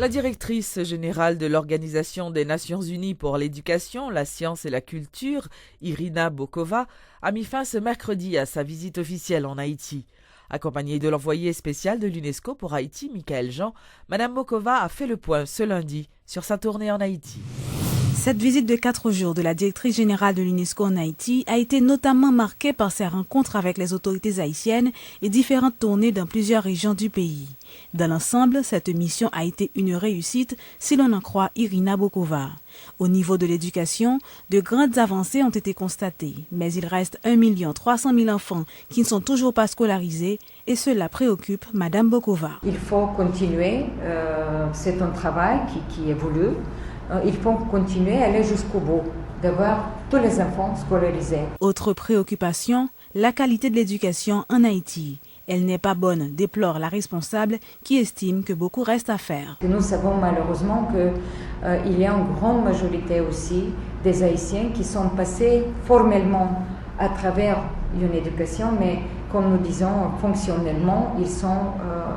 La directrice générale de l'Organisation des Nations Unies pour l'éducation, la science et la culture, Irina Bokova, a mis fin ce mercredi à sa visite officielle en Haïti. Accompagnée de l'envoyé spécial de l'UNESCO pour Haïti, Michaël Jean, Mme Bokova a fait le point ce lundi sur sa tournée en Haïti. Cette visite de 4 jours de la directrice générale de l'UNESCO en Haïti a été notamment marquée par ses rencontres avec les autorités haïtiennes et différentes tournées dans plusieurs régions du pays. Dans l'ensemble, cette mission a été une réussite si l'on en croit Irina Bokova. Au niveau de l'éducation, de grandes avancées ont été constatées, mais il reste 1 300 000 enfants qui ne sont toujours pas scolarisés et cela préoccupe Mme Bokova. Il faut continuer, c'est un travail qui évolue. Il faut continuer à aller jusqu'au bout, d'avoir tous les enfants scolarisés. Autre préoccupation, la qualité de l'éducation en Haïti. Elle n'est pas bonne, déplore la responsable qui estime que beaucoup reste à faire. Nous savons malheureusement qu'il y a une grande majorité aussi des Haïtiens qui sont passés formellement à travers une éducation, mais comme nous disons fonctionnellement, ils sont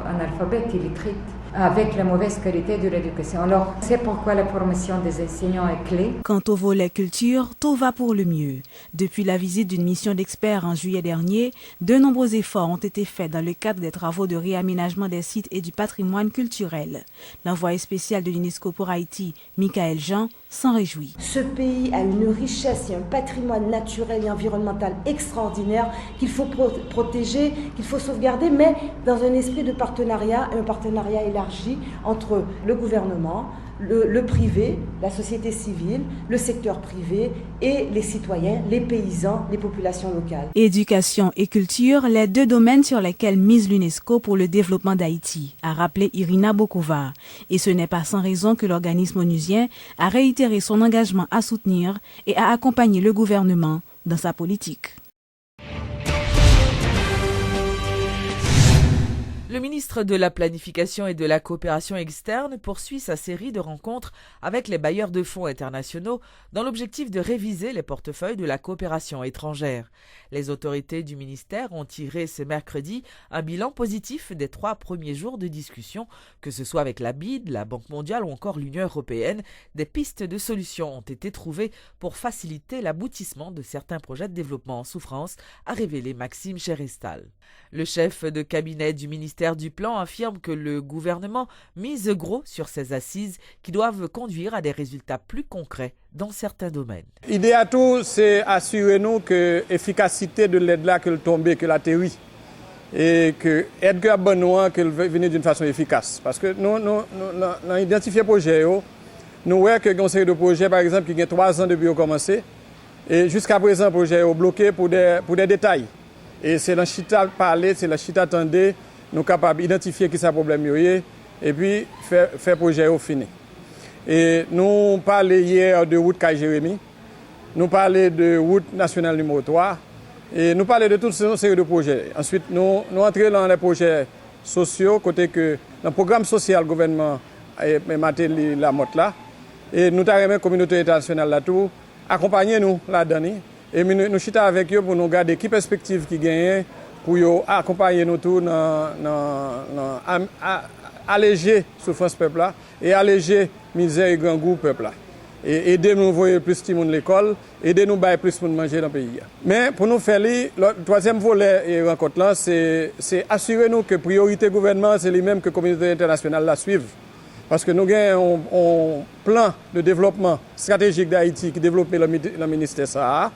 analphabètes, illettrés, avec la mauvaise qualité de l'éducation. Alors, c'est pourquoi la formation des enseignants est clé. Quant au volet culture, tout va pour le mieux. Depuis la visite d'une mission d'experts en juillet dernier, de nombreux efforts ont été faits dans le cadre des travaux de réaménagement des sites et du patrimoine culturel. L'envoyé spécial de l'UNESCO pour Haïti, Michaël Jean, s'en réjouit. Ce pays a une richesse et un patrimoine naturel et environnemental extraordinaire qu'il faut protéger, qu'il faut sauvegarder, mais dans un esprit de partenariat, un partenariat élargi entre le gouvernement, le privé, la société civile, le secteur privé et les citoyens, les paysans, les populations locales. Éducation et culture, les deux domaines sur lesquels mise l'UNESCO pour le développement d'Haïti, a rappelé Irina Bokova. Et ce n'est pas sans raison que l'organisme onusien a réitéré son engagement à soutenir et à accompagner le gouvernement dans sa politique. Le ministre de la Planification et de la Coopération externe poursuit sa série de rencontres avec les bailleurs de fonds internationaux dans l'objectif de réviser les portefeuilles de la coopération étrangère. Les autorités du ministère ont tiré ce mercredi un bilan positif des 3 premiers jours de discussion, que ce soit avec la BID, la Banque mondiale ou encore l'Union européenne. Des pistes de solutions ont été trouvées pour faciliter l'aboutissement de certains projets de développement en souffrance, a révélé Maxime Cherestal. Le chef de cabinet du ministère du Plan affirme que le gouvernement mise gros sur ces assises qui doivent conduire à des résultats plus concrets dans certains domaines. L'idée à tout, c'est assurer nous que l'efficacité de l'aide là, qu'elle tombe, que la théorie, et que l'aide que bonne qu'elle venir d'une façon efficace. Parce que nous avons identifié le projet, nous voyons que une série de projets, par exemple, qui ont 3 ans depuis qu'ils ont commencé, et jusqu'à présent, le projet est bloqué pour des détails. Et c'est dans chita parler, c'est dans chita attendre, nous sommes capables d'identifier qui est le problème et puis faire projet au fini. Et nous parlons hier de route Kai Jérémy, nous parlons de route nationale numéro 3, et nous parlons de toute une série de projets. Ensuite, nous entrons dans les projets sociaux, côté que dans le programme social gouvernement a maté la motte là, et nous avons la communauté internationale là tout, accompagner nous là-dedans. Et nous chita avec eux pour nous garder qui perspective qui gagne pour accompagner nous tous dans alléger souffrance peuple là et alléger misère et grand goût peuple là. Et aider nous envoyer plus de monde à l'école, aider nous bailler plus de manger dans le pays. Mais pour nous faire le troisième volet et rencontre là, c'est assurer nous que priorité gouvernement c'est les mêmes que la communauté internationale la suivent. Parce que nous avons un plan de développement stratégique d'Haïti qui développe le ministère Sahara.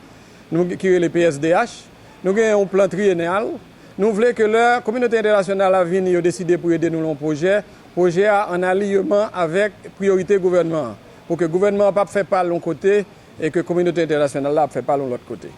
Nous qui est le PSDH, nous avons un plan triennal. Nous voulons que la communauté internationale a venir décider pour aider nous dans le projet en alignement avec priorité gouvernement, pour que le gouvernement ne fasse pas de l'un côté et que la communauté internationale ne fasse pas de l'autre côté.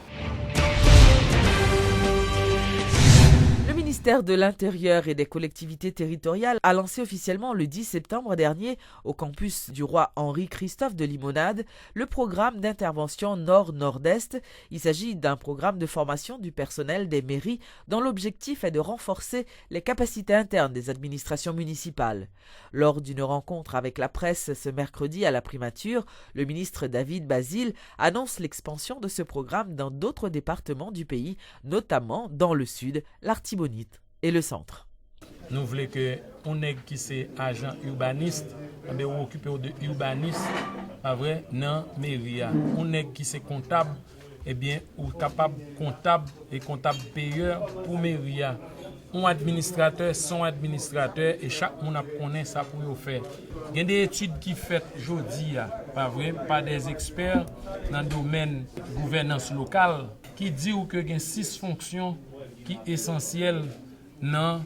Le ministère de l'Intérieur et des collectivités territoriales a lancé officiellement le 10 septembre dernier au campus du roi Henri-Christophe de Limonade le programme d'intervention Nord-Nord-Est. Il s'agit d'un programme de formation du personnel des mairies dont l'objectif est de renforcer les capacités internes des administrations municipales. Lors d'une rencontre avec la presse ce mercredi à la primature, le ministre David Basile annonce l'expansion de ce programme dans d'autres départements du pays, notamment dans le sud, l'Artibonite et le centre. nous voulons que on est qui c'est agent urbaniste, ou occupé de urbaniste, pas vrai, non mairie. On est qui c'est comptable, eh bien, ou capable comptable et comptable payeur pour mairie. Un administrateur, son administrateur, et chaque monde connaît ça pour faire. Il y a des études qui faites aujourd'hui, pas vrai, par des experts dans le domaine de gouvernance locale, qui disent qu'il y a 6 fonctions qui sont essentielles dans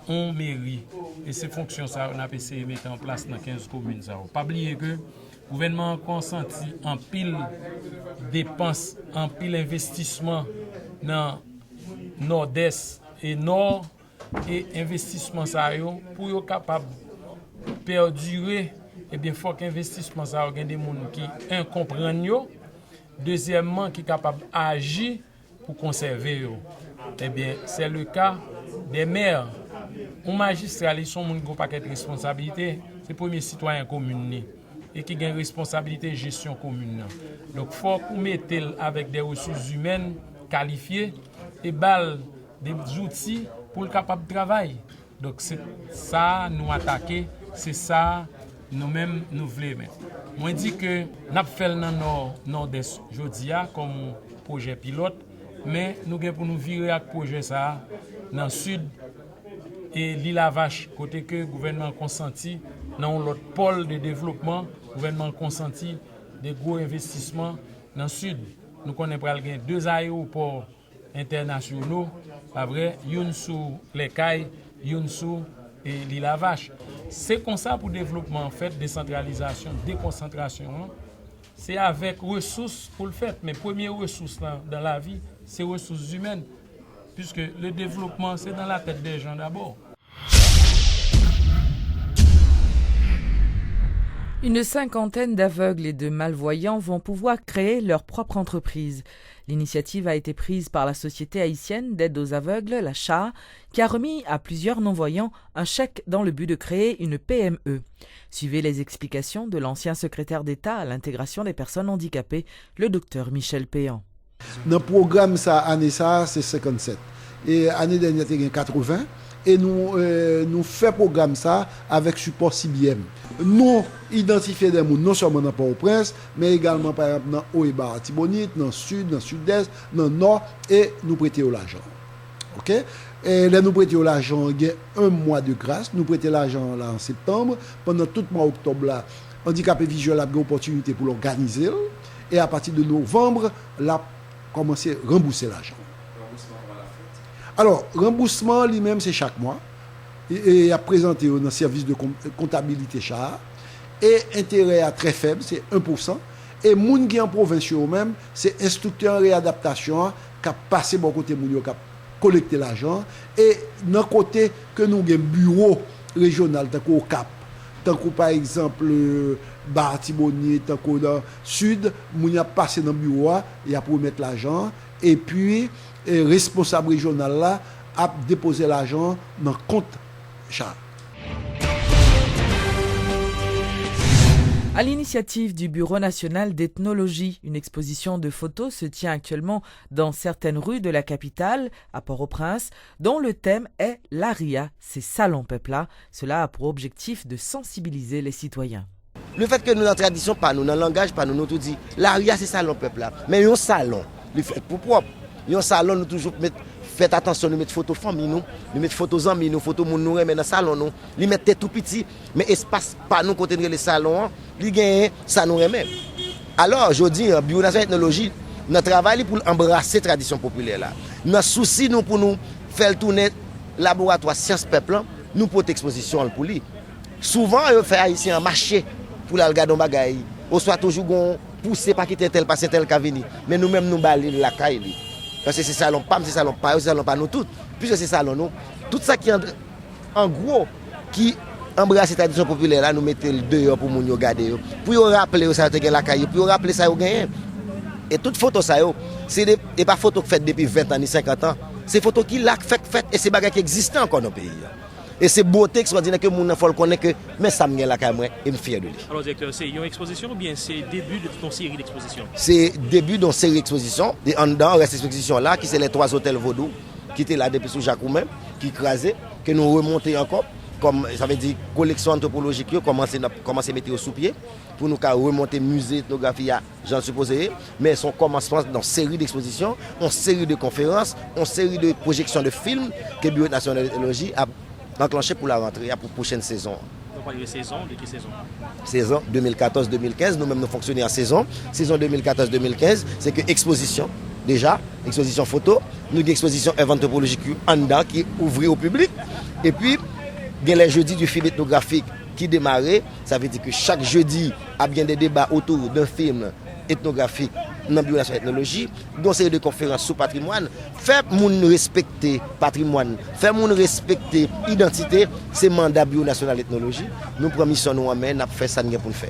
une mairie. Et ces fonctions, ça, on a essayé de mettre en place dans 15 communes. Pas oublier que le gouvernement a consenti en pile dépenses, en pile investissement dans Nord-Est et Nord, et investissement ça pour être capable de perdurer. Eh bien, il faut qu'investissement ça ait des gens qui comprennent. Deuxièmement, qui sont capables d'agir pour conserver. Eh bien, c'est le cas des maires. Un magistrat, ils sont un paquet de responsabilités. C'est le premier citoyen commune et qui a une responsabilité de gestion commune. Donc, il faut qu'on mette avec des ressources humaines qualifiées et des outils pour le capable de travailler. Donc, c'est ça nous attaquer, c'est ça nous-mêmes nous voulons. Moi, je dis que nous avons fait dans le Nord-Est aujourd'hui comme projet pilote, mais nous avons pour nous virer avec projet ça dans le Sud et l'île à Vache, côté que le gouvernement a consenti dans l'autre pôle de développement, le gouvernement a consenti des gros investissements dans le Sud. Nous connaissons 2 aéroports internationaux, pas vrai, une sous les Cailles, une sous l'île à Vache. C'est comme ça pour le développement, en fait, décentralisation, déconcentration. C'est avec ressources pour le faire. Mais première ressource dans la vie, c'est ressources humaines. Puisque le développement, c'est dans la tête des gens d'abord. Une 50aine d'aveugles et de malvoyants vont pouvoir créer leur propre entreprise. L'initiative a été prise par la Société haïtienne d'aide aux aveugles, la CHA, qui a remis à plusieurs non-voyants un chèque dans le but de créer une PME. Suivez les explications de l'ancien secrétaire d'État à l'intégration des personnes handicapées, le docteur Michel Péan. Dans le programme, année ça, c'est 57. Et l'année dernière, c'était 80. Et nous faisons programme ça avec support CBM. Nous identifions des gens non seulement dans Port-au-Prince, mais également par exemple dans Oiba, Tibonite, dans le sud, dans le sud-est, dans le nord, et nous prêtons l'argent. OK? Et là, nous prêtons l'argent, il y a un mois de grâce. Nous prêtons l'argent là en septembre. Pendant tout le mois d'octobre, là, handicapé visuel a une opportunité pour l'organiser. Et à partir de novembre, là, commencer à rembourser l'argent. Alors, remboursement lui-même, c'est chaque mois. Et à présenter dans le service de comptabilité CHA. Et intérêt à très faible, c'est 1%. Et les gens qui sont en province eux-mêmes, c'est instructeur en réadaptation qui a passé bon côté qui a collecté l'argent. Et d'un côté, que nous avons un bureau régional, tant qu'au Cap, tant que par exemple, Bartibonnier, tant que dans le sud, nous avons passé dans le bureau et a pour mettre l'argent. Et puis, le responsable régional là a déposé l'argent dans le compte CHA. À l'initiative du Bureau national d'ethnologie, une exposition de photos se tient actuellement dans certaines rues de la capitale, à Port-au-Prince, dont le thème est l'Aria, c'est salon peuple-là. Cela a pour objectif de sensibiliser les citoyens. Le fait que nous, dans la tradition, pas nous, dans le langage, pas nous, nous tout dit, l'Aria, c'est salon peuple-là. Mais un salon, le fait pour propre. Un salon, nous toujours faites attention, nous mettons photos famille, nous mettons photos amis, nous photos moun nous remet dans le salon, nous mettons tout petit, mais espace pas nous côté les salons, li gagne ça nous remet. Alors, je dis, le Bureau national d'ethnologie, notre travail pour embrasser la tradition populaire là. Notre souci nous pour nous faire tourner laboratoire sciences peuple, nous pour exposition pour lui. Souvent, on fait ici un marché pour la regarder bagaille. On soit toujours poussé par quitter tel passer tel venir, mais nous-mêmes nous baler la caille. Parce que c'est salon pas, c'est salon pas, c'est salon pas nous tous. Puisque c'est salon nous, tout ça qui en gros qui embrasse cette tradition populaire là, nous mettons dehors pour nous regarder, pour rappeler ça que la caille, pour rappeler ça gagné. Et toute photo ça c'est et pas photo faites depuis 20 ans ni 50 ans, c'est photo qui l'a fait et c'est bagages qui existent encore dans le pays. Et c'est beauté extraordinaire que mon enfant connaît que mais ça me la caille moi et me fier de lui. Alors directeur, c'est une exposition ou bien c'est début de toute une série d'expositions? C'est début d'une série d'expositions. En dedans, reste exposition là qui c'est les 3 hôtels Vaudou qui étaient là depuis sous Jacques même qui écrasé que nous remonter encore, comme ça veut dire collection anthropologique, commencer à mettre sous pied, pour nous remonter musée ethnographie, j'en suppose, mais son commencement dans une série d'expositions, une série de conférences, une série de projections de films que le Bureau national d'ethnologie a enclenché pour la rentrée, pour la prochaine saison. Vous parlez de saison, de quelle saison? Saison 2014-2015, nous-mêmes nous fonctionnons en saison. Saison 2014-2015, c'est que exposition, déjà, exposition photo, nous avons une exposition anthropologique en dedans qui est ouverte au public. Et puis, il y a les jeudis du film ethnographique qui démarrait. Ça veut dire que chaque jeudi, il y a bien des débats autour d'un film ethnographique dans le Bureau national d'ethnologie, dans série de conférences sur patrimoine. Faire moun respecter patrimoine, faire moun respecter identité, c'est mandat Bureau national d'ethnologie. Nous prenons mission nous en main, nous faisons ça pour le faire.